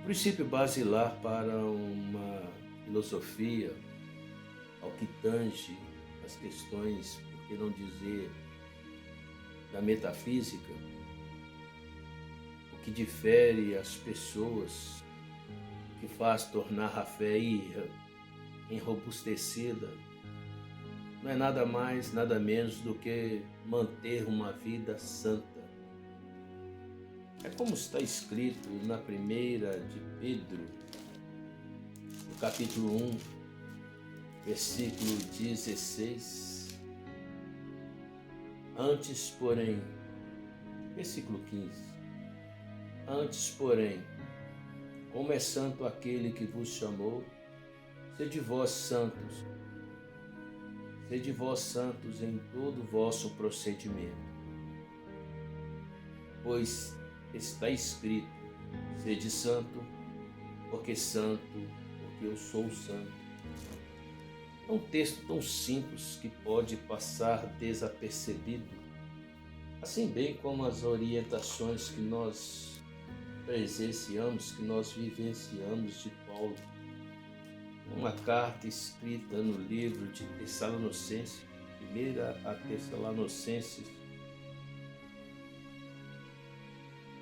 Princípio basilar para uma filosofia ao que tange as questões, por que não dizer, da metafísica, o que difere as pessoas, o que faz tornar a fé enrobustecida, não é nada mais, nada menos do que manter uma vida santa. É como está escrito na primeira de Pedro, no capítulo 1, versículo 16. Antes, porém, versículo 15. Antes, porém, como é santo aquele que vos chamou, sede vós santos em todo o vosso procedimento. Pois está escrito, sede santo, porque eu sou santo. É um texto tão simples que pode passar desapercebido, assim bem como as orientações que nós presenciamos, que nós vivenciamos de Paulo. Uma carta escrita no livro de Tessalonicenses, 1 Tessalonicenses,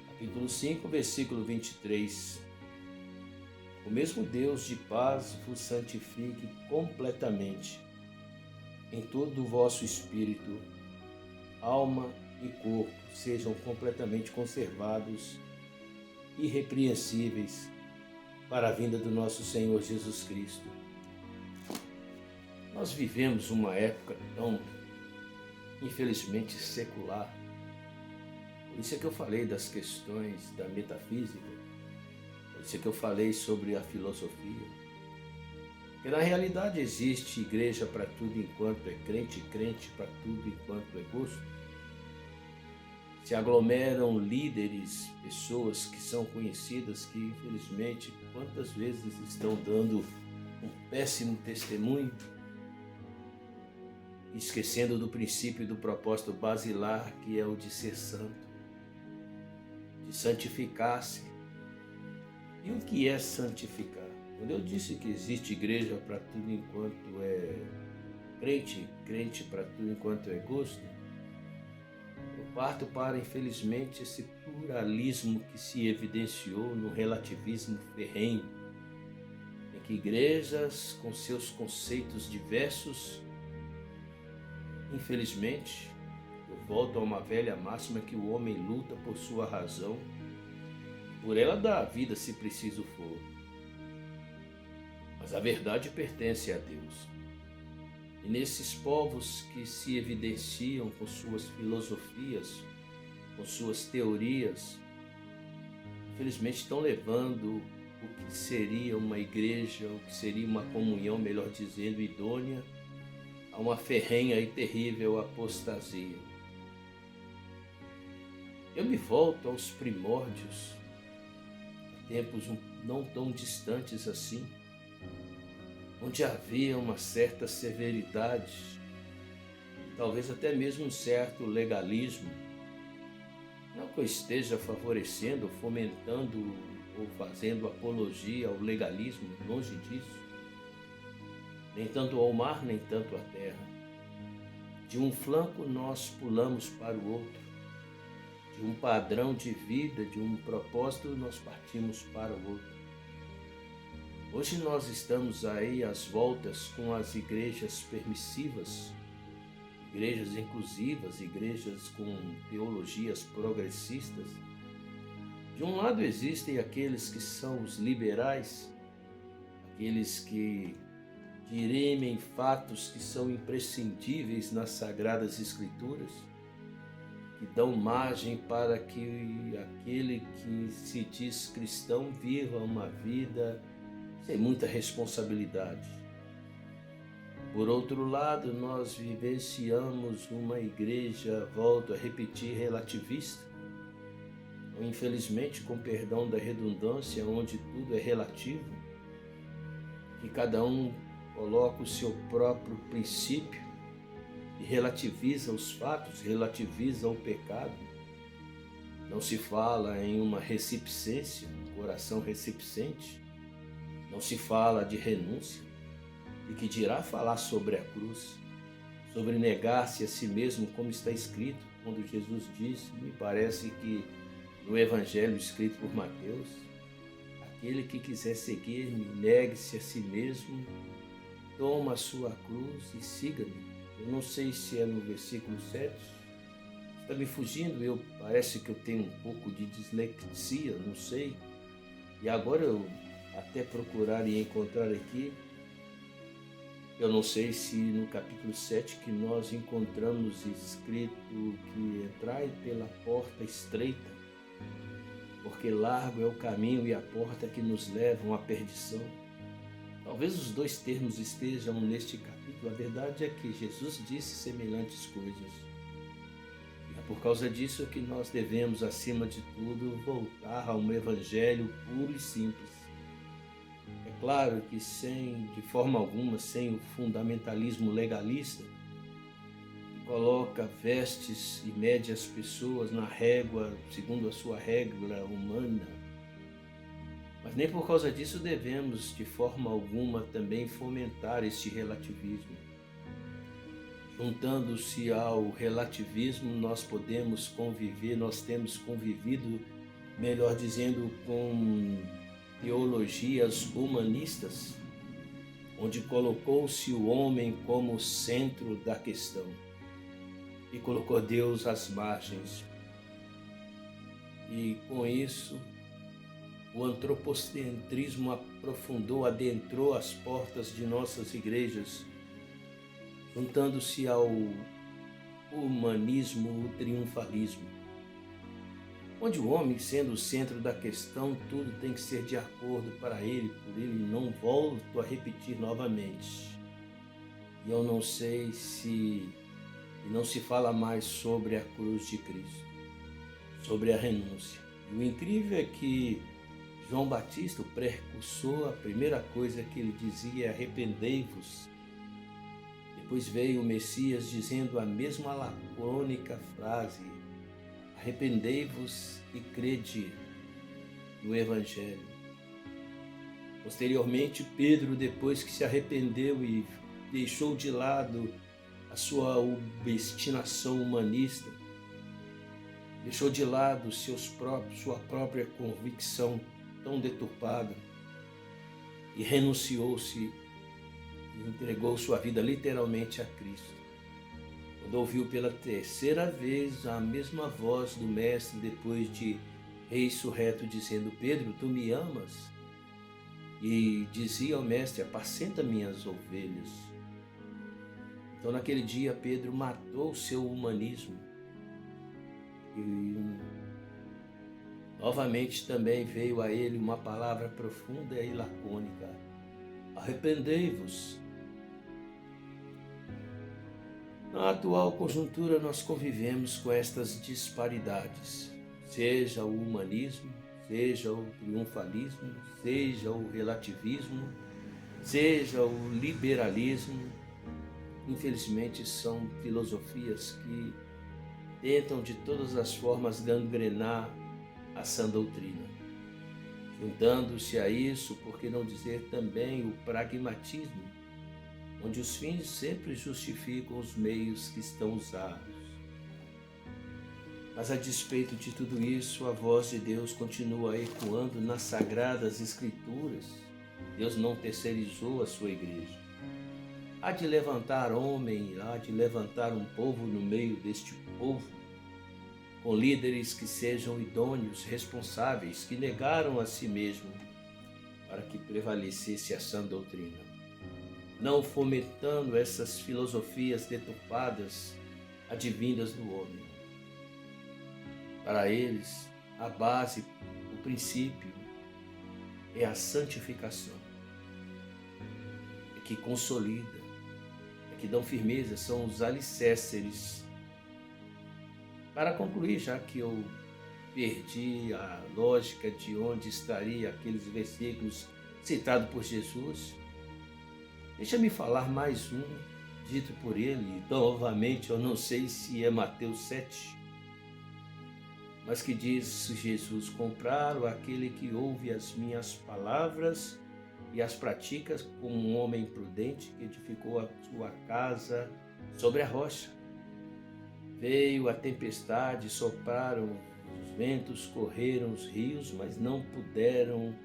capítulo 5, versículo 23. O mesmo Deus de paz vos santifique completamente, em todo o vosso espírito, alma e corpo sejam completamente conservados, irrepreensíveis, para a vinda do nosso Senhor Jesus Cristo. Nós vivemos uma época tão, infelizmente, secular. Por isso é que eu falei das questões da metafísica, por isso é que eu falei sobre a filosofia. Porque na realidade existe igreja para tudo enquanto é crente, e crente para tudo enquanto é gosto. Se aglomeram líderes, pessoas que são conhecidas, que infelizmente quantas vezes estão dando um péssimo testemunho, esquecendo do princípio e do propósito basilar, que é o de ser santo, de santificar-se. E o que é santificar? Quando eu disse que existe igreja para tudo enquanto é crente, crente para tudo enquanto é gosto, eu parto para, infelizmente, esse pluralismo que se evidenciou no relativismo ferrenho, em que igrejas com seus conceitos diversos, infelizmente, eu volto a uma velha máxima que o homem luta por sua razão, por ela dá a vida se preciso for. Mas a verdade pertence a Deus. E nesses povos que se evidenciam com suas filosofias, com suas teorias, infelizmente estão levando o que seria uma igreja, o que seria uma comunhão, melhor dizendo, idônea, a uma ferrenha e terrível apostasia. Eu me volto aos primórdios, a tempos não tão distantes assim, onde havia uma certa severidade, talvez até mesmo um certo legalismo. Não que eu esteja favorecendo, fomentando ou fazendo apologia ao legalismo, longe disso. Nem tanto ao mar, nem tanto à terra. De um flanco nós pulamos para o outro. De um padrão de vida, de um propósito, nós partimos para o outro. Hoje nós estamos aí às voltas com as igrejas permissivas, igrejas inclusivas, igrejas com teologias progressistas. De um lado existem aqueles que são os liberais, aqueles que dirimem fatos que são imprescindíveis nas Sagradas Escrituras, que dão margem para que aquele que se diz cristão viva uma vida sem muita responsabilidade. Por outro lado, nós vivenciamos uma igreja, volto a repetir, relativista, infelizmente, com perdão da redundância, onde tudo é relativo, que cada um coloca o seu próprio princípio e relativiza os fatos, relativiza o pecado. Não se fala em uma recipiscência, coração recepcente, não se fala de renúncia, e que dirá falar sobre a cruz, sobre negar-se a si mesmo, como está escrito, quando Jesus disse, me parece que no Evangelho escrito por Mateus, aquele que quiser seguir-me, negue-se a si mesmo, toma a sua cruz e siga-me. Eu não sei se é no versículo 7, está me fugindo, parece que eu tenho um pouco de dislexia, não sei. E agora eu até procurar e encontrar aqui, eu não sei se no capítulo 7 que nós encontramos escrito que entrai pela porta estreita, porque largo é o caminho e a porta que nos levam à perdição. Talvez os dois termos estejam neste capítulo. A verdade é que Jesus disse semelhantes coisas. E é por causa disso que nós devemos, acima de tudo, voltar a um evangelho puro e simples. É claro que de forma alguma, sem o fundamentalismo legalista, que coloca vestes e mede as pessoas na régua, segundo a sua regra humana. Mas nem por causa disso devemos, de forma alguma, também fomentar este relativismo. Juntando-se ao relativismo, nós podemos conviver, nós temos convivido, melhor dizendo, com teologias humanistas, onde colocou-se o homem como centro da questão e colocou Deus às margens. E com isso, o antropocentrismo adentrou as portas de nossas igrejas, juntando-se ao humanismo, o triunfalismo, onde o homem, sendo o centro da questão, tudo tem que ser de acordo para ele, por ele. Não volto a repetir novamente. E eu não sei se não se fala mais sobre a cruz de Cristo, sobre a renúncia. E o incrível é que João Batista, o precursor, a primeira coisa que ele dizia é arrependei-vos. Depois veio o Messias dizendo a mesma lacônica frase, arrependei-vos e crede no Evangelho. Posteriormente, Pedro, depois que se arrependeu e deixou de lado a sua obstinação humanista, deixou de lado sua própria convicção tão deturpada e renunciou-se e entregou sua vida literalmente a Cristo. Quando ouviu pela terceira vez a mesma voz do Mestre depois de ressurreto dizendo, Pedro, tu me amas? E dizia ao Mestre, apacenta minhas ovelhas. Então naquele dia Pedro matou o seu humanismo e novamente também veio a ele uma palavra profunda e lacônica, arrependei-vos. Na atual conjuntura nós convivemos com estas disparidades, seja o humanismo, seja o triunfalismo, seja o relativismo, seja o liberalismo. Infelizmente são filosofias que tentam de todas as formas gangrenar a sã doutrina. Juntando-se a isso, por que não dizer também o pragmatismo, onde os fins sempre justificam os meios que estão usados. Mas a despeito de tudo isso, a voz de Deus continua ecoando nas sagradas escrituras. Deus não terceirizou a sua igreja. Há de levantar homem, há de levantar um povo no meio deste povo, com líderes que sejam idôneos, responsáveis, que negaram a si mesmo para que prevalecesse a sã doutrina, não fomentando essas filosofias deturpadas advindas do homem. Para eles, a base, o princípio é a santificação, é que consolida, é que dão firmeza, são os alicerces. Para concluir, já que eu perdi a lógica de onde estaria aqueles versículos citados por Jesus, deixa-me falar mais um, dito por ele, novamente, eu não sei se é Mateus 7, mas que diz Jesus: comparo aquele que ouve as minhas palavras e as pratica como um homem prudente que edificou a sua casa sobre a rocha. Veio a tempestade, sopraram os ventos, correram os rios, mas não puderam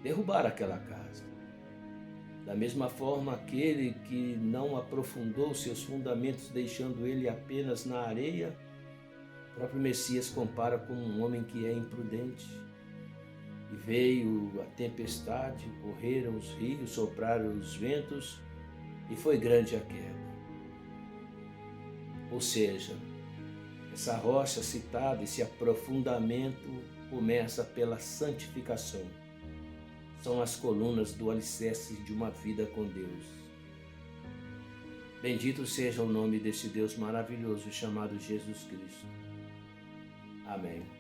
derrubar aquela casa. Da mesma forma, aquele que não aprofundou seus fundamentos, deixando ele apenas na areia, o próprio Messias compara como um homem que é imprudente. E veio a tempestade, correram os rios, sopraram os ventos, e foi grande a queda. Ou seja, essa rocha citada, esse aprofundamento, começa pela santificação. São as colunas do alicerce de uma vida com Deus. Bendito seja o nome desse Deus maravilhoso chamado Jesus Cristo. Amém.